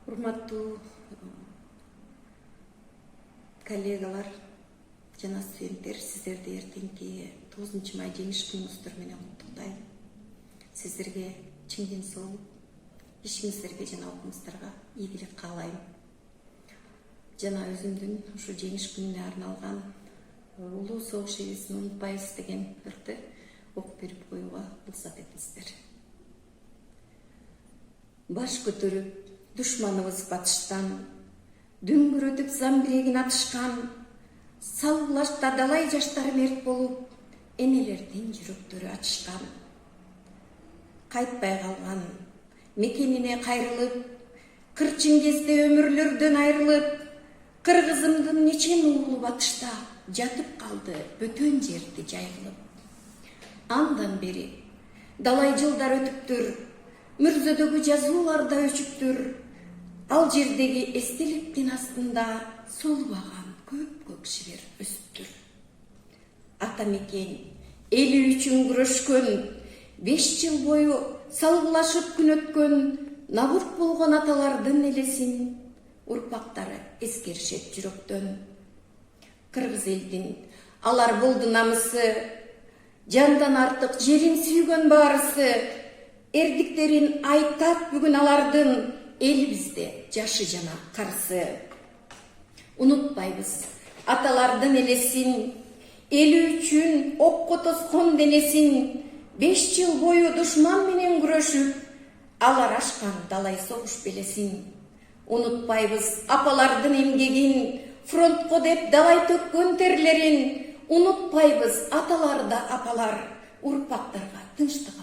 Урматтуу коллегалар жана студенттер, сиздерди эртеңки 9 май жеңиш күнүңүздөр менен куттуктайм. Сиздерге чың ден соолук, ишиңиздерге жана окууңуздарга ийгилик каалайм. Жана өзүмдүн ушу жеңиш күнүнө арналган улуу согуш эбисин унутпайбыз деген ырды окуп берип коюуга уруксат этиңиздер. Баш көтөрүп душманыбыз батыштан, дүңгүрөтүп замбирегин атышкан, салгылашта далай жаштар мерт болуп, энелердин жүрөктөрү ачышкан. Кайтпай калган мекенине кайрылып, кырчын кезде өмүрлөрдөн айрылып, кыргызымдын нечен уулу батышта жатып калды бөтөн жерди жайгылып. Андан бери далай жылдар өтүптүр, мүрзөдөгү жазуулар да өчүптүр. Ал жердеги эстеликтин астында солбаган көк жибер өсүптүр. Ата мекен эли үчүн күрөшкөн, 5 жыл бою салгылашып күн өткөн, набурт болгон аталардын элесин урпактары эскеришет жүрөктөн. Кыргыз элдин алар болду намысы, жандан артык жерин сүйгөн баарысы, эрдиктерин айтат бүгүн алардын, элибизде жашы жана карысы. Унутпайбыз аталардын элесин, эли үчүн окко тоскон денесин, 5 жыл бою душман менен күрөшүп, алар ашкан далай согуш белесин. Унутпайбыз апалардын эмгегин, фронтко деп далай төккөн терлерин. Унутпайбыз аталарда апалар, урпактарга тынчтык